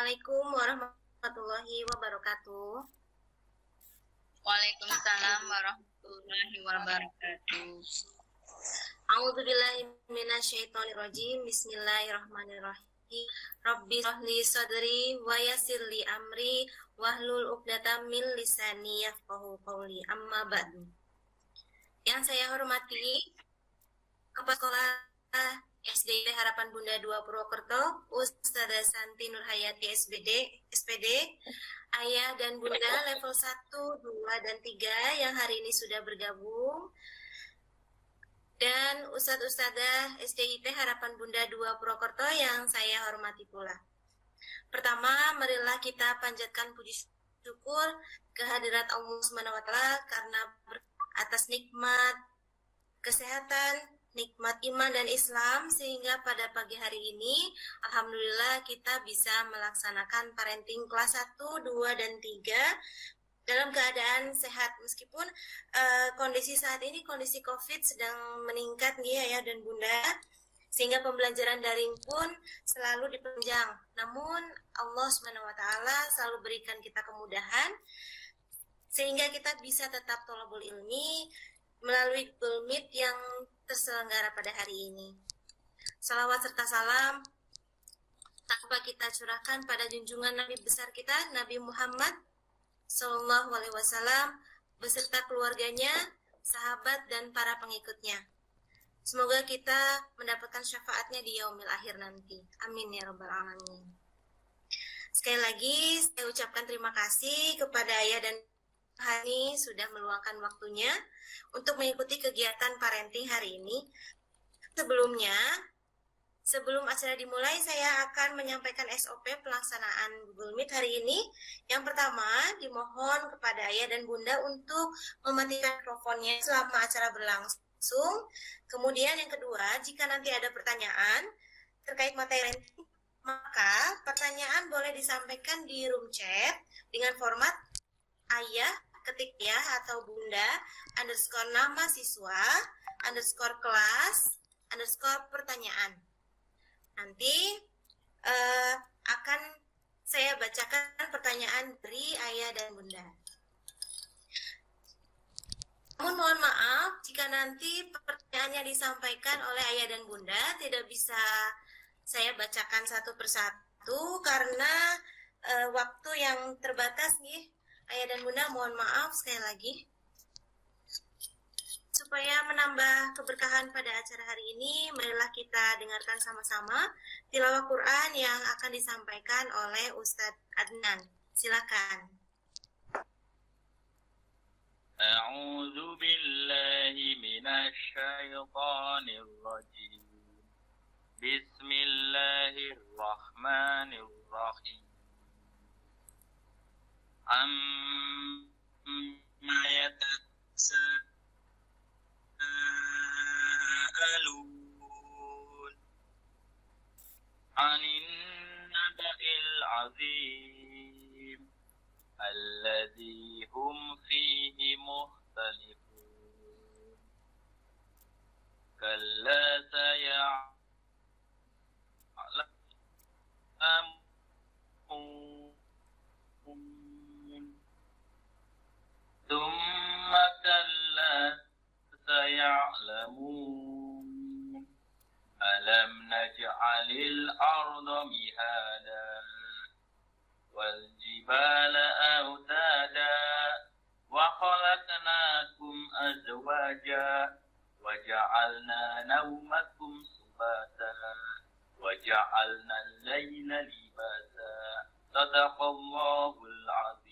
Assalamualaikum warahmatullahi wabarakatuh. Waalaikumsalam warahmatullahi wabarakatuh. A'udzubillahi minasyaitonirrajim. Bismillahirrahmanirrahim. Rabbi shrahli sadri wa yassir li amri wahlul 'uqdatam min lisani yafqahu qawli. Amma ba'du. Yang saya hormati Kepala Sekolah SD Harapan Bunda 2 Purwokerto, Ustazah Santi Nurhayati SPD, ayah dan bunda level 1, 2, dan 3 yang hari ini sudah bergabung, dan Ustadzah SDIT Harapan Bunda 2 Purwokerto yang saya hormati pula. Pertama, marilah kita panjatkan puji syukur kehadirat Allah SWT karena atas nikmat kesehatan, nikmat iman dan Islam, sehingga pada pagi hari ini alhamdulillah kita bisa melaksanakan parenting kelas 1, 2, dan 3 dalam keadaan sehat, meskipun kondisi saat ini, kondisi COVID sedang meningkat nih ya dan bunda, sehingga pembelajaran daring pun selalu diperpanjang. Namun Allah SWT selalu berikan kita kemudahan sehingga kita bisa tetap thalabul ilmi melalui Google Meet yang terselenggara pada hari ini. Salawat serta salam tanpa kita curahkan pada junjungan Nabi besar kita, Nabi Muhammad Sallallahu Alaihi Wasallam beserta keluarganya, sahabat dan para pengikutnya. Semoga kita mendapatkan syafaatnya di yaumil akhir nanti. Amin ya rabbal alamin. Sekali lagi saya ucapkan terima kasih kepada ayah dan Hani sudah meluangkan waktunya untuk mengikuti kegiatan parenting hari ini. Sebelum acara dimulai, saya akan menyampaikan SOP pelaksanaan Google Meet hari ini. Yang pertama, dimohon kepada ayah dan bunda untuk mematikan mikrofonnya selama acara berlangsung. Kemudian yang kedua, jika nanti ada pertanyaan terkait materi, maka pertanyaan boleh disampaikan di room chat dengan format ayah ketik ya atau bunda underscore nama siswa underscore kelas underscore pertanyaan. Nanti akan saya bacakan pertanyaan dari ayah dan bunda. Namun mohon maaf jika nanti pertanyaannya disampaikan oleh ayah dan bunda tidak bisa saya bacakan satu persatu karena waktu yang terbatas nih. Ayah dan bunda mohon maaf sekali lagi. Supaya menambah keberkahan pada acara hari ini, marilah kita dengarkan sama-sama tilawah Quran yang akan disampaikan oleh Ustadz Adnan. Silakan. A'udzu billahi minasy syaithanir rajim. Bismillahirrahmanirrahim. Amma yatasaalun 'anil naba'il 'azim alladzi hum fihi mukhtalifun kalla saya'lamun ثم كلا سيعلمون ألم نجعل الأرض مهادا والجبال أوتادا وخلقناكم أزواجا وجعلنا نومكم سباتا وجعلنا الليل لباسا صدق الله العظيم.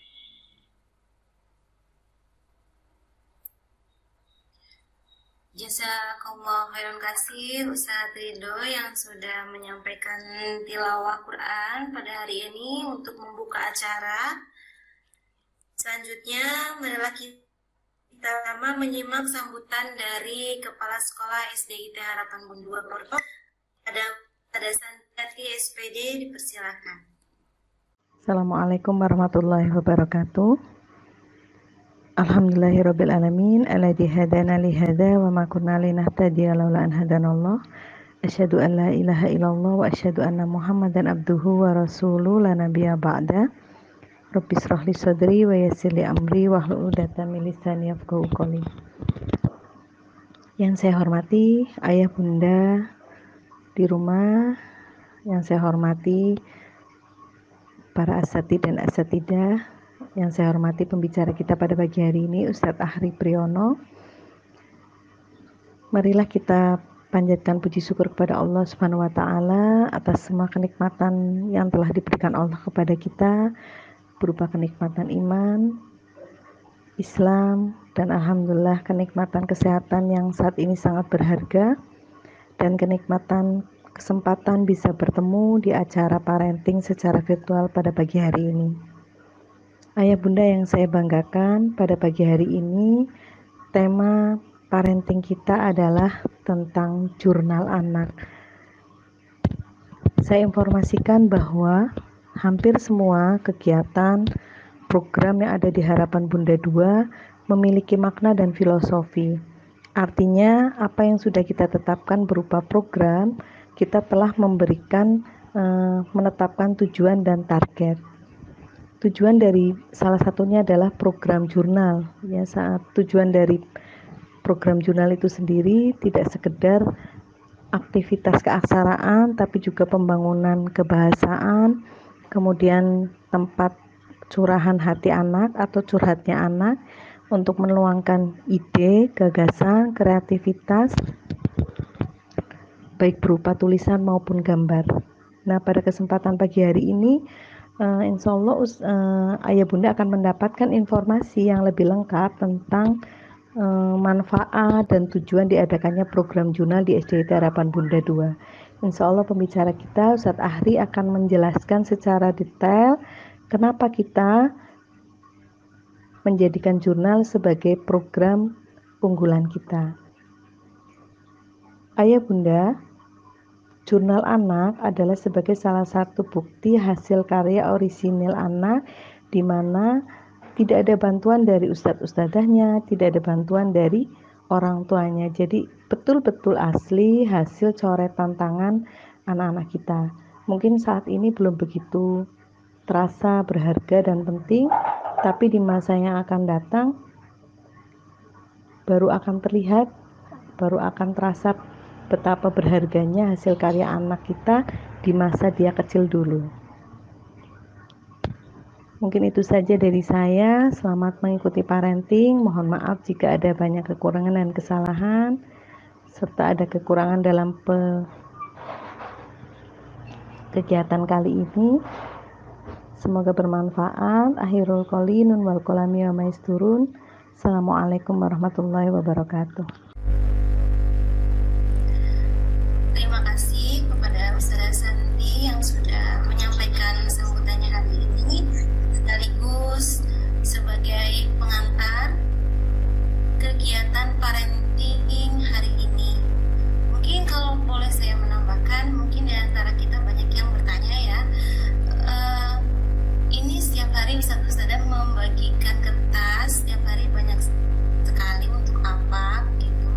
Jazakallah khairan kasih Ustadz Ridho yang sudah menyampaikan tilawah Quran pada hari ini untuk membuka acara. Selanjutnya, marilah kita sama menyimak sambutan dari Kepala Sekolah SDIT Harapan Bunda 2 Purwokerto. Ada Santi SPD, dipersilakan. Assalamualaikum warahmatullahi wabarakatuh. Alhamdulillahirabbil alamin alladzi hadana li hadza wa ma kunna linahtadiya laula an hadanallah. Asyhadu an la ilaha illallah wa asyhadu anna Muhammadan abduhu wa rasuluhu la nabiyya ba'da. Rabbi shrah li sadri wa yassir li amri wahlul 'uqdatam min lisani yafqahu qawli. Yang saya hormati ayah bunda di rumah, yang saya hormati para asatidz dan asatidah, yang saya hormati pembicara kita pada pagi hari ini Ustadz Ahri Priyono. Marilah kita panjatkan puji syukur kepada Allah Subhanahu wa taala atas semua kenikmatan yang telah diberikan Allah kepada kita, berupa kenikmatan iman, Islam, dan alhamdulillah kenikmatan kesehatan yang saat ini sangat berharga, dan kenikmatan kesempatan bisa bertemu di acara parenting secara virtual pada pagi hari ini. Ayah bunda yang saya banggakan, pada pagi hari ini tema parenting kita adalah tentang jurnal anak. Saya informasikan bahwa hampir semua kegiatan program yang ada di Harapan Bunda 2 memiliki makna dan filosofi. Artinya apa yang sudah kita tetapkan berupa program, kita telah menetapkan tujuan dan target. Tujuan dari salah satunya adalah program jurnal. Ya, saat tujuan dari program jurnal itu sendiri tidak sekedar aktivitas keaksaraan, tapi juga pembangunan kebahasaan, kemudian tempat curahan hati anak atau curhatnya anak untuk menuangkan ide, gagasan, kreativitas, baik berupa tulisan maupun gambar. Nah, pada kesempatan pagi hari ini, insya Allah ayah bunda akan mendapatkan informasi yang lebih lengkap tentang manfaat dan tujuan diadakannya program jurnal di SDIT Harapan Bunda 2. Insya Allah pembicara kita Ustadz Ahri akan menjelaskan secara detail kenapa kita menjadikan jurnal sebagai program unggulan kita. Ayah bunda, jurnal anak adalah sebagai salah satu bukti hasil karya orisinil anak, di mana tidak ada bantuan dari ustadz-ustadzahnya, tidak ada bantuan dari orang tuanya. Jadi betul-betul asli hasil coretan tangan anak-anak kita. Mungkin saat ini belum begitu terasa berharga dan penting, tapi di masa yang akan datang baru akan terlihat, baru akan terasa betapa berharganya hasil karya anak kita di masa dia kecil dulu. Mungkin itu saja dari saya. Selamat mengikuti parenting. Mohon maaf jika ada banyak kekurangan dan kesalahan, serta ada kekurangan dalam kegiatan kali ini. Semoga bermanfaat. Akhirul qouli nun wal qalami wa maisturun. Assalamualaikum warahmatullahi wabarakatuh. Terima kasih kepada Ustazah Santi yang sudah menyampaikan sambutannya hari ini, sekaligus sebagai pengantar kegiatan parenting hari ini. Mungkin kalau boleh saya menambahkan, mungkin di antara kita banyak yang bertanya ya, ini setiap hari Ustazah membagikan kertas, setiap hari banyak sekali untuk apa gitu.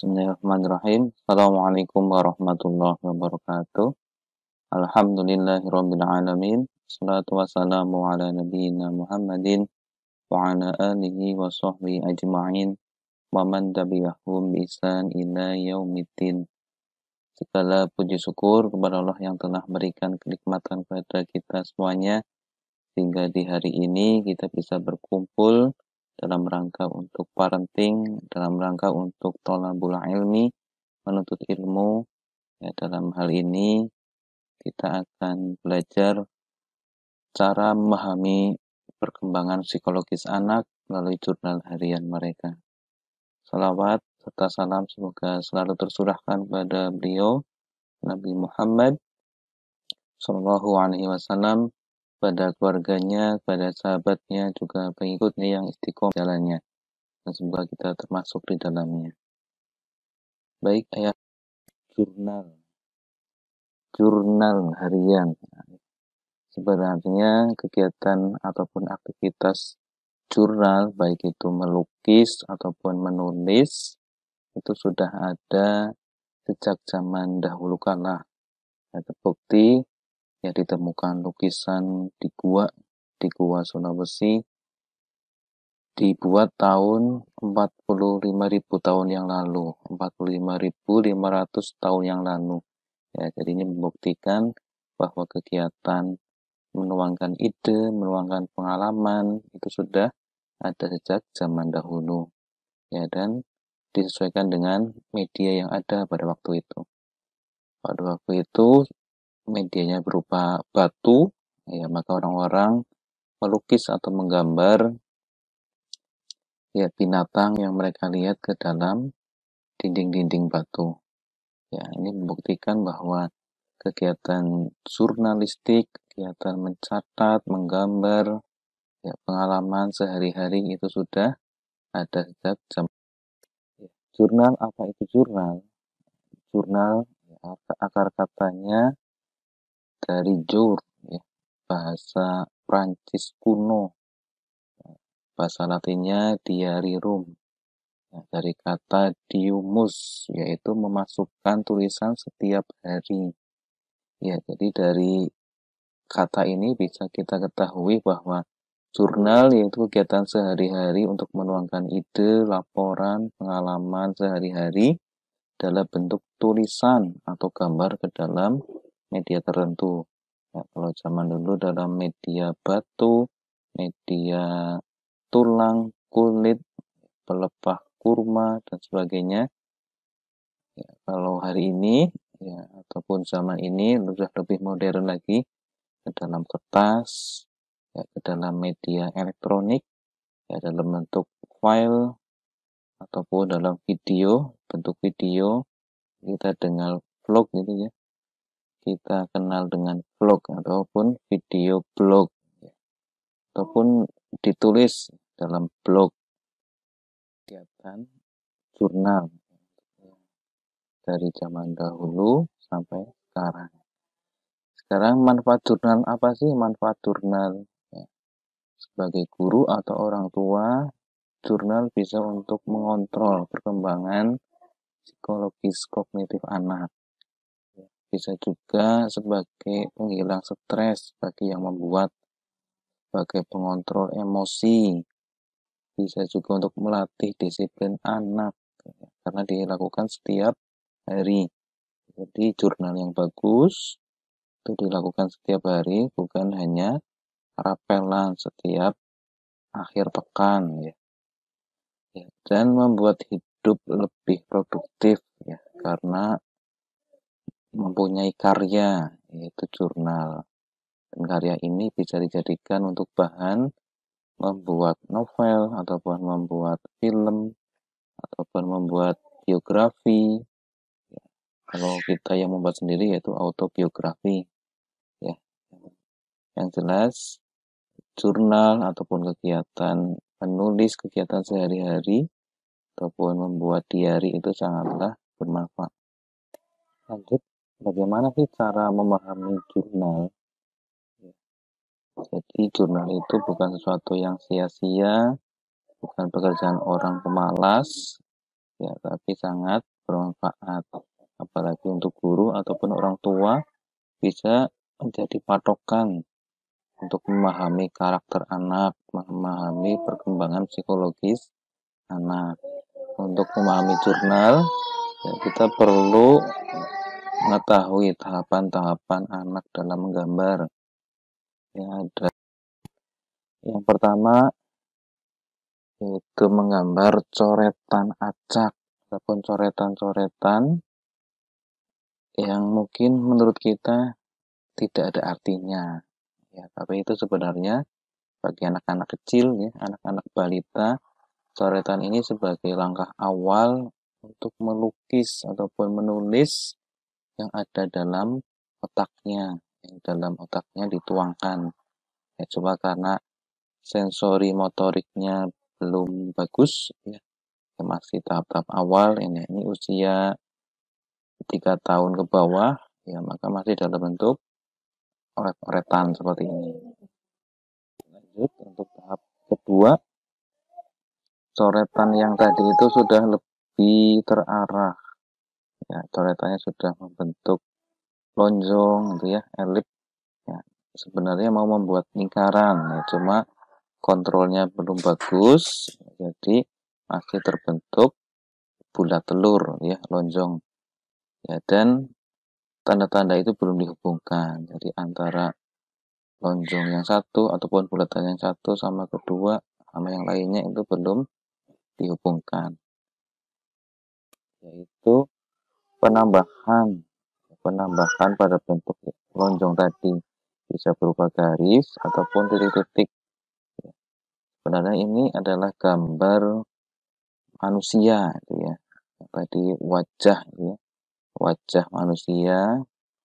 Bismillahirrahmanirrahim. Assalamualaikum warahmatullahi wabarakatuh. Alhamdulillahirabbil alamin. Wassalatu wassalamu ala nabiyyina Muhammadin wa ala alihi wa sahbihi ajma'in wa man tabi'ahum bi ihsan ila yaumiddin. Segala puji syukur kepada Allah yang telah berikan kenikmatan kepada kita semuanya sehingga di hari ini kita bisa berkumpul dalam rangka untuk parenting, dalam rangka untuk thalabul ilmi, menuntut ilmu. Ya, dalam hal ini kita akan belajar cara memahami perkembangan psikologis anak melalui jurnal harian mereka. Salawat serta salam semoga selalu tercurahkan pada beliau Nabi Muhammad SAW, pada keluarganya, pada sahabatnya, juga pengikutnya yang istiqomah jalannya. Dan semoga kita termasuk di dalamnya. Baik, ayat jurnal harian. Sebenarnya kegiatan ataupun aktivitas jurnal, baik itu melukis ataupun menulis, itu sudah ada sejak zaman dahulu kala. Ada bukti ya ditemukan lukisan di Gua Sulawesi dibuat tahun 45.000 tahun yang lalu, 45.500 tahun yang lalu. Ya, jadi ini membuktikan bahwa kegiatan menuangkan ide, menuangkan pengalaman itu sudah ada sejak zaman dahulu. Ya, dan disesuaikan dengan media yang ada pada waktu itu. Pada waktu itu medianya berupa batu, ya, maka orang-orang melukis atau menggambar ya binatang yang mereka lihat ke dalam dinding-dinding batu. Ya, ini membuktikan bahwa kegiatan jurnalistik, kegiatan mencatat, menggambar, ya, pengalaman sehari-hari itu sudah ada sejak zaman. Ya, jurnal, apa itu jurnal? Jurnal, ya, akar katanya dari jour, ya, bahasa Prancis kuno, bahasa Latinnya diarium, ya, dari kata diumus, yaitu memasukkan tulisan setiap hari. Ya, jadi dari kata ini bisa kita ketahui bahwa jurnal yaitu kegiatan sehari-hari untuk menuangkan ide, laporan, pengalaman sehari-hari dalam bentuk tulisan atau gambar ke dalam media tertentu. Ya, kalau zaman dulu dalam media batu, media tulang, kulit, pelepah kurma, dan sebagainya. Ya, kalau hari ini, ya, ataupun zaman ini sudah lebih modern lagi, ke dalam kertas, ya, ke dalam media elektronik, ya, dalam bentuk file, ataupun dalam video, bentuk video, kita dengar vlog gitu ya. Kita kenal dengan vlog ataupun video blog, ya, ataupun ditulis dalam blog, kegiatan jurnal ya, dari zaman dahulu sampai sekarang. Sekarang manfaat jurnal apa sih? Manfaat jurnal ya, sebagai guru atau orang tua, jurnal bisa untuk mengontrol perkembangan psikologis kognitif anak. Bisa juga sebagai penghilang stres bagi yang membuat, sebagai pengontrol emosi, bisa juga untuk melatih disiplin anak karena dilakukan setiap hari. Jadi jurnal yang bagus itu dilakukan setiap hari, bukan hanya rapelan setiap akhir pekan ya. Dan membuat hidup lebih produktif ya, karena mempunyai karya, yaitu jurnal. Dan karya ini bisa dijadikan untuk bahan membuat novel, ataupun membuat film, ataupun membuat biografi. Ya, kalau kita yang membuat sendiri yaitu autobiografi. Ya. Yang jelas, jurnal ataupun kegiatan menulis, kegiatan sehari-hari, ataupun membuat diary itu sangatlah bermanfaat. Lanjut. Bagaimana sih cara memahami jurnal? Jadi jurnal itu bukan sesuatu yang sia-sia, bukan pekerjaan orang pemalas, ya, tapi sangat bermanfaat, apalagi untuk guru ataupun orang tua, bisa menjadi patokan untuk memahami karakter anak, memahami perkembangan psikologis anak. Untuk memahami jurnal, ya, kita perlu mengetahui tahapan-tahapan anak dalam menggambar. Ya, ada yang pertama yaitu menggambar coretan acak ataupun coretan-coretan yang mungkin menurut kita tidak ada artinya. Ya, tapi itu sebenarnya bagi anak-anak kecil, ya, anak-anak balita, coretan ini sebagai langkah awal untuk melukis ataupun menulis yang ada dalam otaknya, yang dalam otaknya dituangkan. Ya, coba karena sensori motoriknya belum bagus, ya, masih tahap-tahap awal, ini usia 3 tahun ke bawah, ya, maka masih dalam bentuk oret-oretan seperti ini. Lanjut untuk tahap kedua, coretan yang tadi itu sudah lebih terarah, ya, coretannya sudah membentuk lonjong, gitu ya, elip, ya, sebenarnya mau membuat lingkaran, ya, cuma kontrolnya belum bagus, jadi masih terbentuk bulat telur, ya, lonjong, ya, dan tanda-tanda itu belum dihubungkan. Jadi antara lonjong yang satu ataupun bulatan yang satu sama kedua sama yang lainnya itu belum dihubungkan, yaitu penambahan pada bentuk lonjong tadi, bisa berupa garis ataupun titik-titik. Sebenarnya ini adalah gambar manusia, gitu ya. Tadi wajah, gitu ya. Wajah manusia,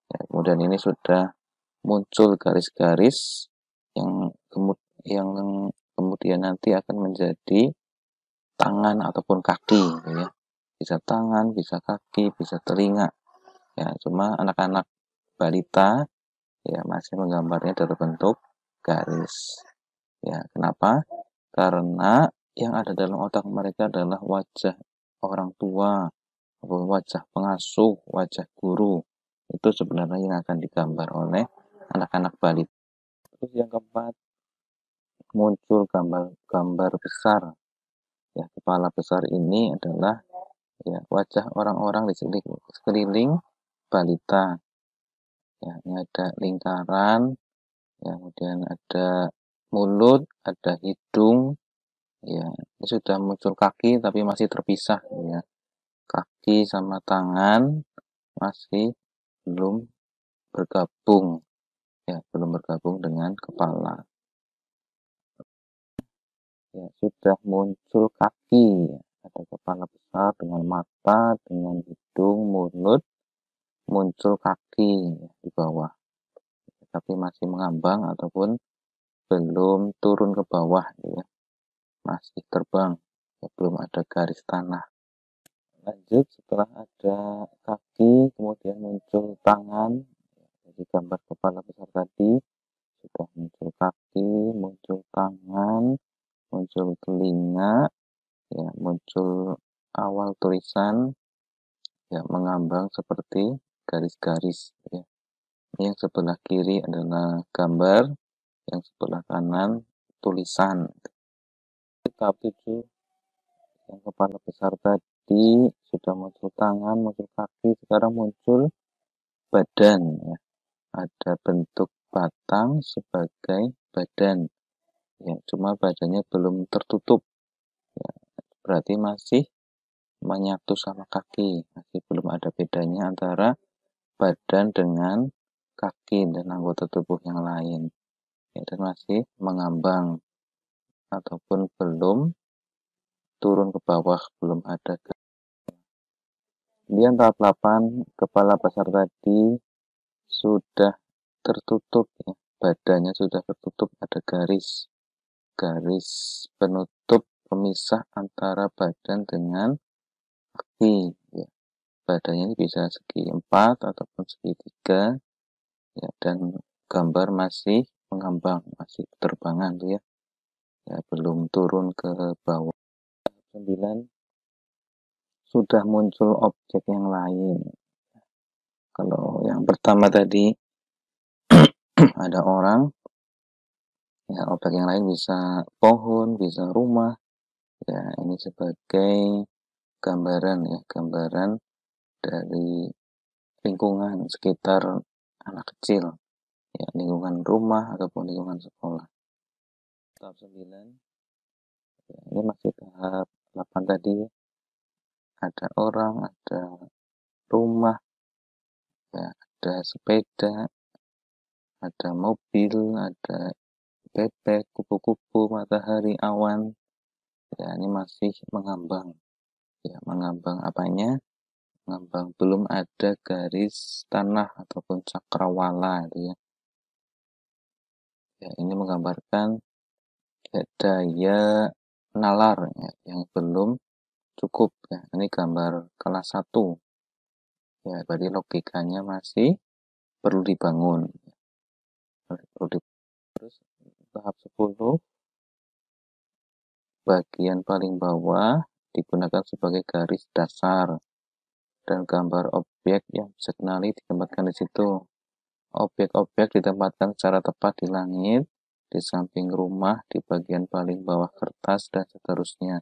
ya, kemudian ini sudah muncul garis-garis yang kemudian nanti akan menjadi tangan ataupun kaki, gitu ya. Bisa tangan, bisa kaki, bisa telinga. Ya, cuma anak-anak balita, ya, masih menggambarnya dalam bentuk garis. Ya, kenapa? Karena yang ada dalam otak mereka adalah wajah orang tua, wajah pengasuh, wajah guru. Itu sebenarnya yang akan digambar oleh anak-anak balita. Terus yang keempat, muncul gambar besar. Ya, kepala besar ini adalah, ya, wajah orang-orang di sekeliling balita. Ya, ini ada lingkaran, ya, kemudian ada mulut, ada hidung, ya, ini sudah muncul kaki tapi masih terpisah, ya. Kaki sama tangan masih belum bergabung, ya, belum bergabung dengan kepala. Ya, sudah muncul kaki, ya. Ada kepala besar dengan mata, dengan hidung, mulut, muncul kaki, ya, di bawah, tapi masih mengambang ataupun belum turun ke bawah, ya, masih terbang, ya, belum ada garis tanah. Lanjut, setelah ada kaki, kemudian muncul tangan. Jadi gambar kepala besar tadi sudah muncul kaki, muncul tangan, muncul telinga, ya, muncul awal tulisan, ya, mengambang seperti garis-garis, ya. Yang sebelah kiri adalah gambar, yang sebelah kanan tulisan. Tahap 7, yang kepala besar tadi sudah muncul tangan, muncul kaki, sekarang muncul badan, ya. Ada bentuk batang sebagai badan, ya, cuma badannya belum tertutup, ya, berarti masih menyatu sama kaki, masih belum ada bedanya antara badan dengan kaki dan anggota tubuh yang lain, ya, dan masih mengambang ataupun belum turun ke bawah, belum ada. Kemudian tahap 8, kepala besar tadi sudah tertutup, ya, badannya sudah tertutup, ada garis penutup pemisah antara badan dengan kaki, ya. Badannya ini bisa segi 4 ataupun segi 3, ya, dan gambar masih mengambang, masih terbangan, ya. Ya, belum turun ke bawah. 9, sudah muncul objek yang lain. Kalau yang pertama tadi ada orang, ya objek yang lain bisa pohon, bisa rumah. Ya, ini sebagai gambaran ya, gambaran dari lingkungan sekitar anak kecil. Ya, lingkungan rumah ataupun lingkungan sekolah. Tahap 9. Ya, ini masih tahap 8 tadi. Ada orang, ada rumah, ya, ada sepeda, ada mobil, ada bebek, kupu-kupu, matahari, awan. Ya, ini masih mengambang. Ya, mengambang apanya? Mengambang, belum ada garis tanah ataupun cakrawala gitu ya. Ya, ini menggambarkan daya nalar ya, yang belum cukup ya. Ini gambar kelas 1. Ya, berarti logikanya masih perlu dibangun. Terus tahap 10, bagian paling bawah digunakan sebagai garis dasar dan gambar objek yang bisa dikenali ditempatkan di situ. Objek-objek ditempatkan secara tepat di langit, di samping rumah, di bagian paling bawah kertas, dan seterusnya.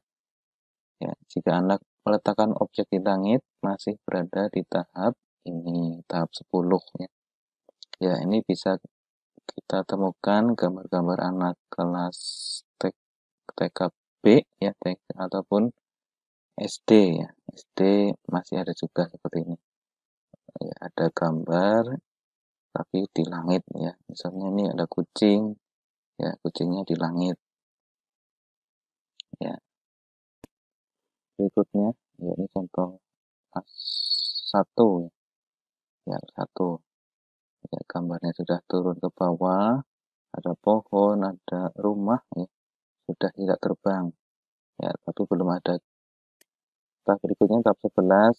Ya, jika Anda meletakkan objek di langit, masih berada di tahap ini, tahap 10 ya. Ya, ini bisa kita temukan gambar-gambar anak kelas TKB ya, ataupun SD ya. SD masih ada juga seperti ini. Ya, ada gambar tapi di langit ya. Misalnya ini ada kucing, ya kucingnya di langit. Ya. Berikutnya, ya ini contoh 1 ya. 1. Ya, gambarnya sudah turun ke bawah, ada pohon, ada rumah ya. Sudah tidak terbang. Ya, tapi belum ada. Tahap berikutnya tahap 11.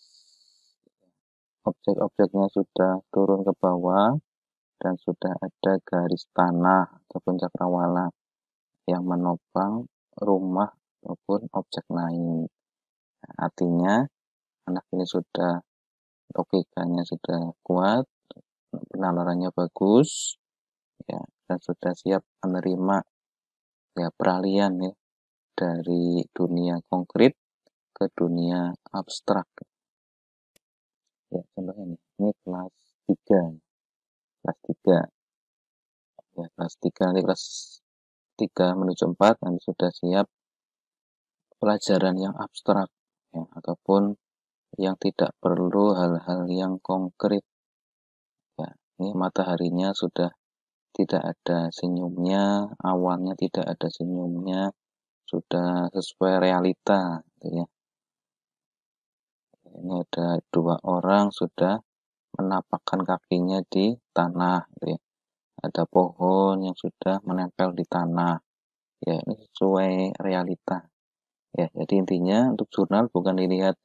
Objek-objeknya sudah turun ke bawah dan sudah ada garis tanah ataupun cakrawala yang menopang rumah ataupun objek lain. Nah, artinya anak ini sudah logikanya sudah kuat, penalarannya bagus, ya, dan sudah siap menerima ya peralihan ya dari dunia konkret ke dunia abstrak. Ya, contohnya ini kelas 3. Kelas 3. Ya, kelas 3 nanti kelas 3 menuju 4 nanti sudah siap pelajaran yang abstrak ya, ataupun yang tidak perlu hal-hal yang konkret. Ya, ini mataharinya sudah tidak ada senyumnya, awannya tidak ada senyumnya, sudah sesuai realita gitu ya. Ini ada 2 orang sudah menapakkan kakinya di tanah gitu ya. Ada pohon yang sudah menempel di tanah. Ya, ini sesuai realita. Ya, jadi intinya untuk jurnal bukan dilihat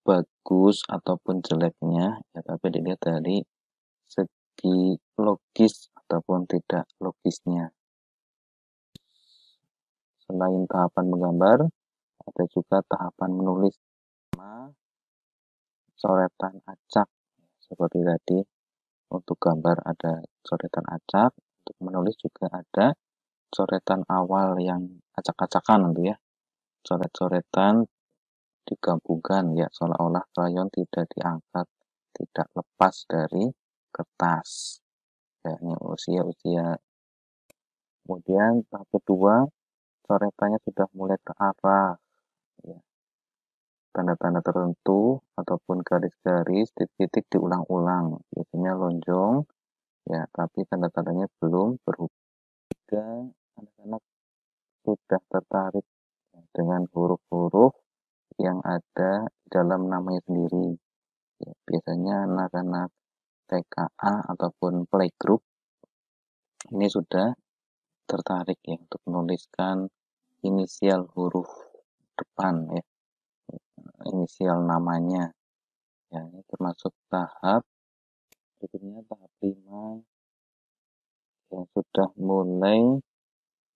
bagus ataupun jeleknya, ya, tapi dilihat dari segi logis ataupun tidak logisnya. Selain tahapan menggambar, ada juga tahapan menulis. Coretan acak seperti tadi. Untuk gambar ada coretan acak, untuk menulis juga ada coretan awal yang acak-acakan gitu ya. Coret-coretan digabungkan ya, seolah-olah krayon tidak diangkat, tidak lepas dari kertas. Ya, ini usia-usia. Kemudian tahap kedua, coretannya sudah mulai terarah. Ya. Tanda-tanda tertentu ataupun garis-garis, titik-titik diulang-ulang. Biasanya lonjong, ya, tapi tanda-tandanya belum berubah. Jika anak-anak sudah tertarik dengan huruf-huruf yang ada dalam namanya sendiri. Ya, biasanya anak-anak TKA ataupun playgroup ini sudah tertarik ya untuk menuliskan inisial huruf depan ya, inisial namanya. Ya, ini termasuk tahap berikutnya, tahap 5 yang sudah mulai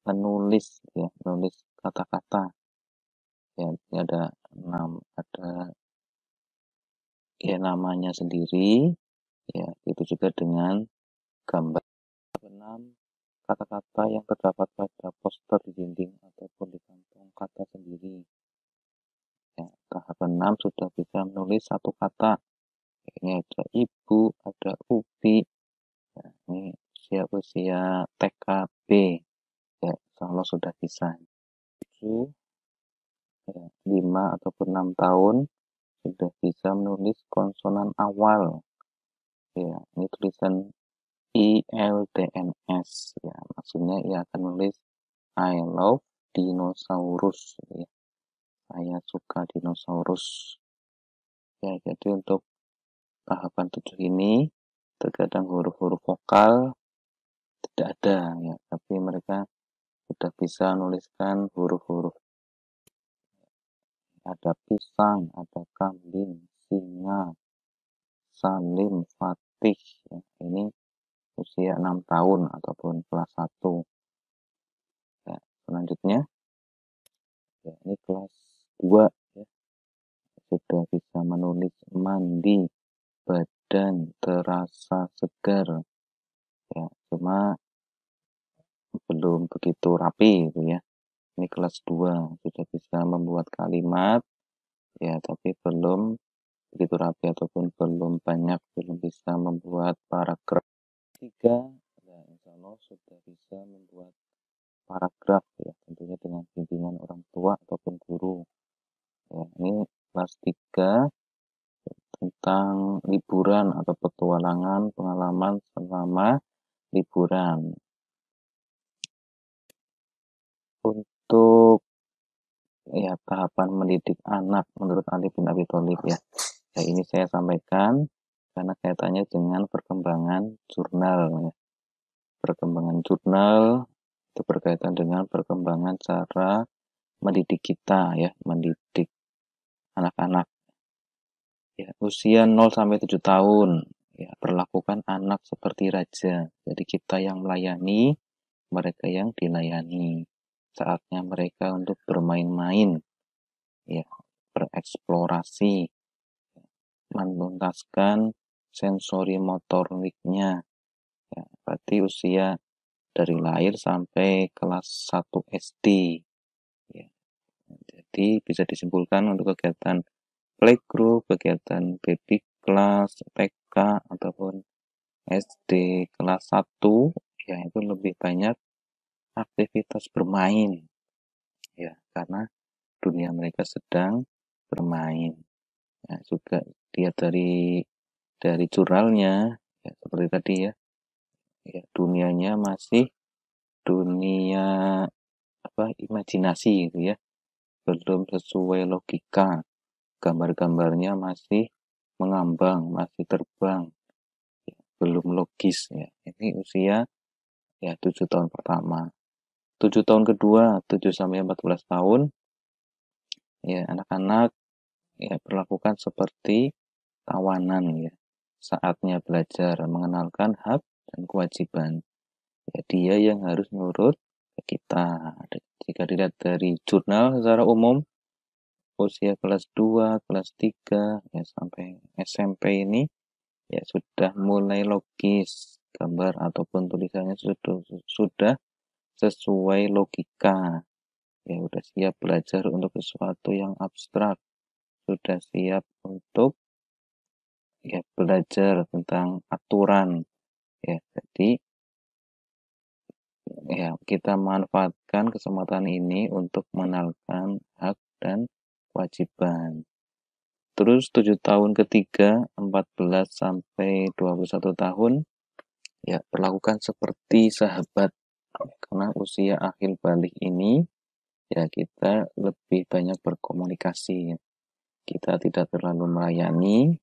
menulis ya, menulis kata-kata. Ya, ini ada 6, ada ya namanya sendiri, ya itu juga dengan gambar 6 kata-kata yang terdapat pada poster di dinding ataupun di kantong kata sendiri. Ya, tahap 6 sudah bisa menulis satu kata. Ini ada ibu, ada ubi. Ya, ini usia TKB. Ya, insya Allah sudah bisa. 7, ya, 5 ataupun 6 tahun sudah bisa menulis konsonan awal. Ya, ini tulisan ILDNS. Ya, maksudnya ia akan menulis I love dinosaurus. Ya. Saya suka dinosaurus. Ya, jadi untuk tahapan 7 ini terkadang huruf-huruf vokal tidak ada ya, tapi mereka sudah bisa menuliskan huruf-huruf. Ada pisang, ada kambing, singa, salim, fatih. Ya, ini usia 6 tahun ataupun kelas 1. Ya, selanjutnya ya, ini kelas 2 ya, sudah bisa menulis mandi, badan terasa segar. Ya, cuma belum begitu rapi gitu ya. Ini kelas 2 sudah bisa membuat kalimat ya, tapi belum begitu rapi ataupun belum banyak, belum bisa membuat paragraf. 3 ya, insya Allah sudah bisa membuat paragraf ya, tentunya dengan bimbingan orang tua ataupun guru. Ya, ini kelas 3 tentang liburan atau petualangan pengalaman selama liburan. Untuk ya tahapan mendidik anak menurut Ali bin Abi Thalib ya. Ya ini saya sampaikan karena kaitannya dengan perkembangan jurnal ya. Perkembangan jurnal itu berkaitan dengan perkembangan cara mendidik kita ya, mendidik anak-anak. Ya, usia 0 sampai 7 tahun ya, perlakukan anak seperti raja. Jadi kita yang melayani, mereka yang dilayani. Saatnya mereka untuk bermain-main, ya, bereksplorasi, menuntaskan sensori motoriknya. Ya, berarti usia dari lahir sampai kelas 1 SD. Ya. Jadi bisa disimpulkan untuk kegiatan playgroup, kegiatan baby class, TK ataupun SD kelas 1, ya itu lebih banyak aktivitas bermain ya, karena dunia mereka sedang bermain ya. Juga dia dari jurnalnya ya, seperti tadi ya, ya dunianya masih dunia imajinasi gitu ya, belum sesuai logika, gambar-gambarnya masih mengambang, masih terbang ya, belum logis ya. Ini usia ya 7 tahun pertama. 7 tahun kedua, 7 sampai 14 tahun, ya anak-anak ya perlakukan seperti tawanan ya. Saatnya belajar mengenalkan hak dan kewajiban. Ya, dia yang harus nurut ke kita. Jika dilihat dari jurnal secara umum, usia kelas 2, kelas 3, ya sampai SMP ini, ya sudah mulai logis. Gambar ataupun tulisannya sudah sesuai logika. Ya udah siap belajar untuk sesuatu yang abstrak, sudah siap untuk ya belajar tentang aturan ya. Jadi ya kita manfaatkan kesempatan ini untuk mengenalkan hak dan kewajiban. Terus 7 tahun ketiga, 14 sampai 21 tahun ya perlakukan seperti sahabat, karena usia akhir balik ini ya kita lebih banyak berkomunikasi ya. Kita tidak terlalu melayani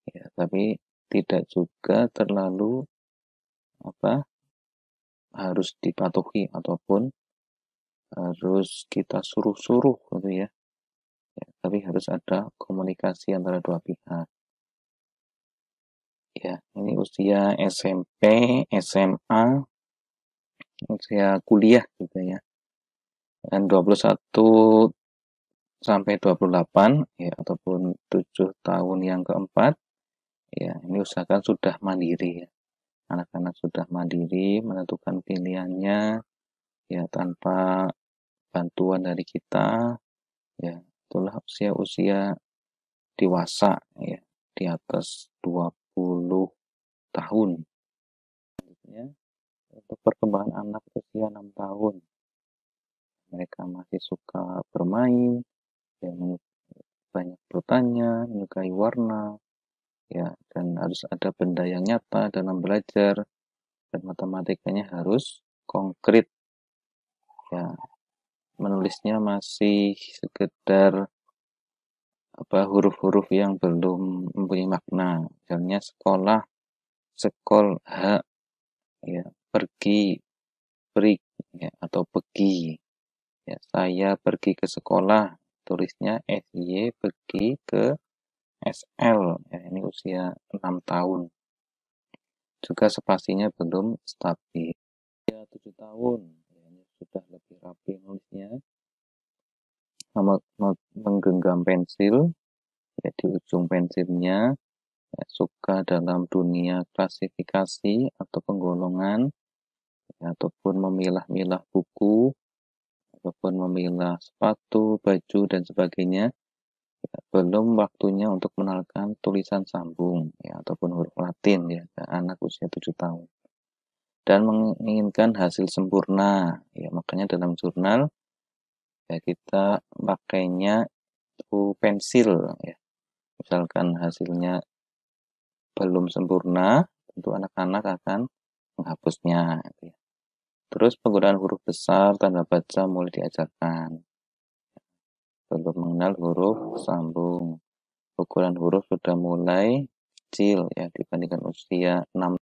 ya, tapi tidak juga terlalu harus dipatuhi ataupun harus kita suruh-suruh gitu ya. Ya, tapi harus ada komunikasi antara dua pihak. Ya, ini usia SMP, SMA, usia kuliah gitu ya. Dan 21 sampai 28 ya, ataupun 7 tahun yang keempat Ya, ini usahakan sudah mandiri ya. Anak-anak sudah mandiri menentukan pilihannya ya tanpa bantuan dari kita ya. Itulah usia-usia dewasa ya, di atas 20 tahun. Ya, untuk perkembangan anak usia 6 tahun. Mereka masih suka bermain, ya, banyak bertanya, menyukai warna, ya, dan harus ada benda yang nyata dalam belajar, dan matematikanya harus konkret. Ya, menulisnya masih sekedar huruf-huruf yang belum mempunyai makna. Misalnya sekolah, ya, pergi, break, ya, atau pergi. Ya, saya pergi ke sekolah, tulisnya SY pergi ke SL. Ya, ini usia 6 tahun. Juga spasinya belum stabil. Ya, 7 tahun. Ya, ini sudah lebih rapi nulisnya. Menggenggam pensil, ya, di ujung pensilnya ya, suka dalam dunia klasifikasi atau penggolongan, ya, ataupun memilah-milah buku, ataupun memilah sepatu, baju, dan sebagainya. Ya, belum waktunya untuk mengenalkan tulisan sambung ya, ataupun huruf Latin ya, ke anak usia 7 tahun. Dan menginginkan hasil sempurna ya, makanya dalam jurnal ya kita pakainya pensil ya. Misalkan hasilnya belum sempurna, tentu anak-anak akan menghapusnya ya. Terus penggunaan huruf besar, tanda baca mulai diajarkan. Belum mengenal huruf sambung. Ukuran huruf sudah mulai kecil ya dibandingkan usia 6.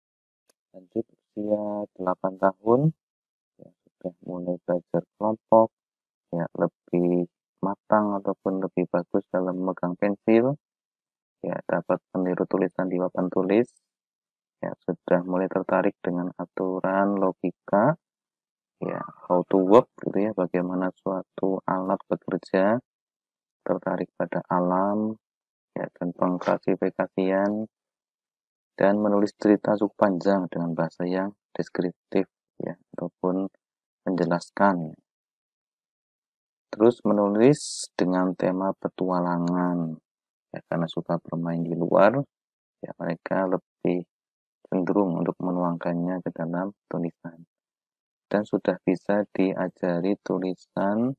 Lanjut usia 8 tahun ya, sudah mulai belajar kelompok ya, lebih matang ataupun lebih bagus dalam memegang pensil ya, dapat meniru tulisan di papan tulis ya, sudah mulai tertarik dengan aturan logika ya, how to work gitu ya, bagaimana suatu alat bekerja, tertarik pada alam ya, dan pengklasifikasian, dan menulis cerita cukup panjang dengan bahasa yang deskriptif ya, ataupun menjelaskan. Terus menulis dengan tema petualangan ya, karena suka bermain di luar ya, mereka lebih cenderung untuk menuangkannya ke dalam tulisan. Dan sudah bisa diajari tulisan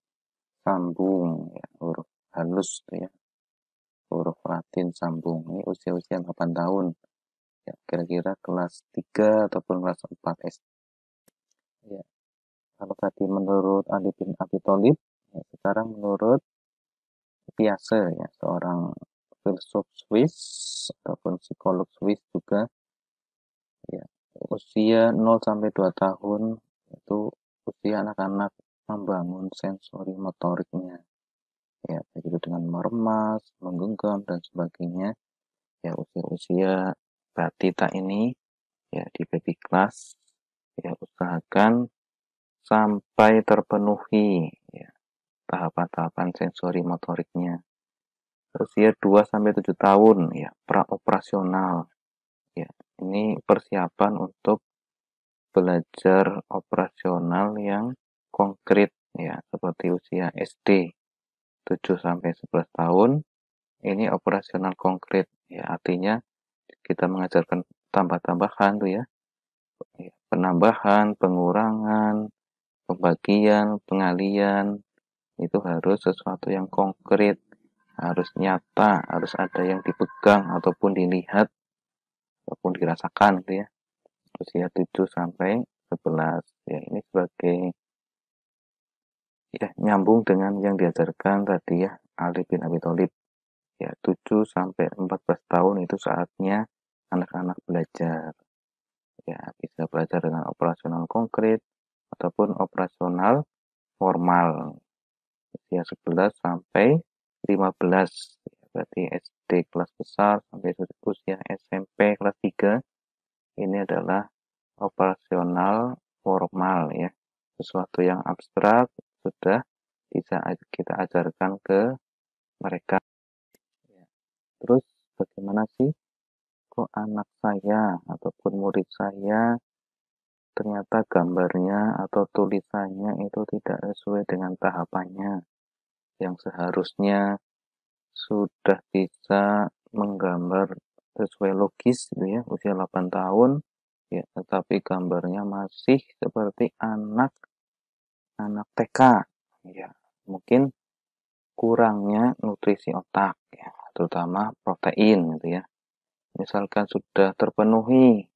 sambung ya, huruf halus ya, huruf Latin sambung. Ini usia-usia 8 tahun ya, kira-kira kelas 3 ataupun kelas 4 SD ya. Kalau tadi menurut Ali bin Abi Thalib ya, sekarang menurut Piaget ya, seorang filsuf Swiss ataupun psikolog Swiss juga ya, usia 0 sampai 2 tahun itu usia anak-anak membangun sensori motoriknya ya, begitu dengan meremas, menggenggam, dan sebagainya ya. Usia-usia batita ini ya, di baby class ya, usahakan sampai terpenuhi ya tahapan-tahapan sensori motoriknya. Usia 2 sampai 7 tahun ya, praoperasional ya, ini persiapan untuk belajar operasional yang konkret ya, seperti usia SD 7 sampai 11 tahun ini operasional konkret ya, artinya kita mengajarkan tambah-tambahan tuh ya, penambahan, pengurangan, pembagian, pengalian, itu harus sesuatu yang konkret, harus nyata, harus ada yang dipegang ataupun dilihat ataupun dirasakan gitu ya. Usia 7 sampai 11 ya, ini sebagai ya nyambung dengan yang diajarkan tadi ya Ali bin Abi Thalib ya, 7 sampai 14 tahun itu saatnya anak-anak belajar ya, bisa belajar dengan operasional konkret ataupun operasional formal. Usia 11 sampai 15 ya, berarti SD kelas besar sampai usia SMP kelas 3 ini adalah operasional formal ya, sesuatu yang abstrak sudah bisa kita ajarkan ke mereka ya. Terus bagaimana sih kok anak saya ataupun murid saya ternyata gambarnya atau tulisannya itu tidak sesuai dengan tahapannya, yang seharusnya sudah bisa menggambar sesuai logis gitu ya, usia 8 tahun ya, tetapi gambarnya masih seperti anak TK ya. Mungkin kurangnya nutrisi otak ya, terutama protein gitu ya. Misalkan sudah terpenuhi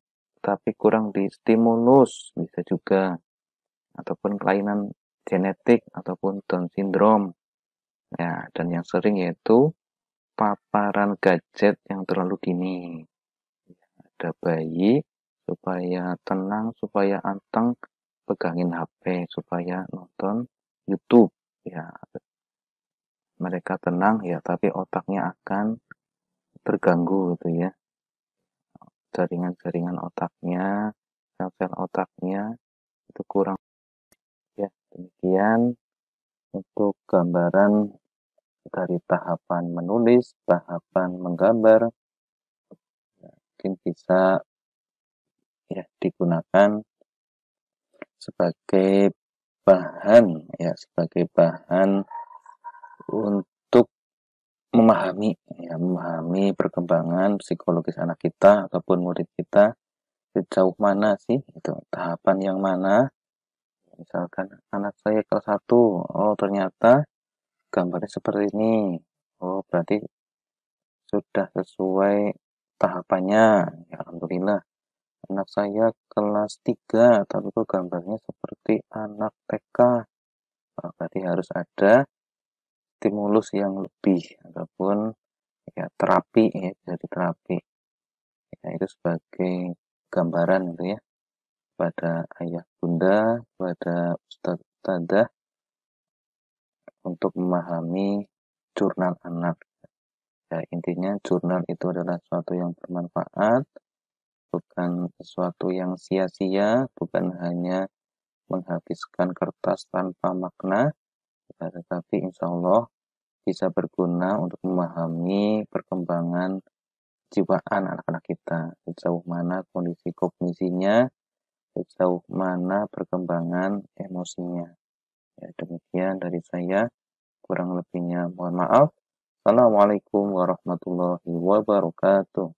tapi kurang distimulus bisa juga, ataupun kelainan genetik ataupun Down syndrome ya. Dan yang sering yaitu paparan gadget yang terlalu dini. Ada bayi supaya tenang, supaya anteng, pegangin HP supaya nonton YouTube ya. Mereka tenang ya, tapi otaknya akan terganggu gitu ya. Jaringan-jaringan otaknya, sel-sel otaknya itu kurang ya. Demikian untuk gambaran dari tahapan menulis, tahapan menggambar, mungkin bisa ya digunakan sebagai bahan ya, sebagai bahan untuk memahami perkembangan psikologis anak kita ataupun murid kita sejauh mana sih itu, tahapan yang mana. Misalkan anak saya kelas 1, oh ternyata gambarnya seperti ini, oh berarti sudah sesuai tahapannya ya, alhamdulillah. Anak saya kelas 3 tapi kok gambarnya seperti anak TK, oh, berarti harus ada stimulus yang lebih ataupun ya terapi ya, jadi terapi ya, itu sebagai gambaran gitu ya pada ayah bunda, pada ustadzah untuk memahami jurnal anak ya. Intinya jurnal itu adalah sesuatu yang bermanfaat, bukan sesuatu yang sia-sia, bukan hanya menghabiskan kertas tanpa makna, tetapi insya Allah bisa berguna untuk memahami perkembangan kejiwaan anak-anak kita, sejauh mana kondisi kognisinya, sejauh mana perkembangan emosinya. Ya, demikian dari saya, kurang lebihnya mohon maaf. Assalamualaikum warahmatullahi wabarakatuh.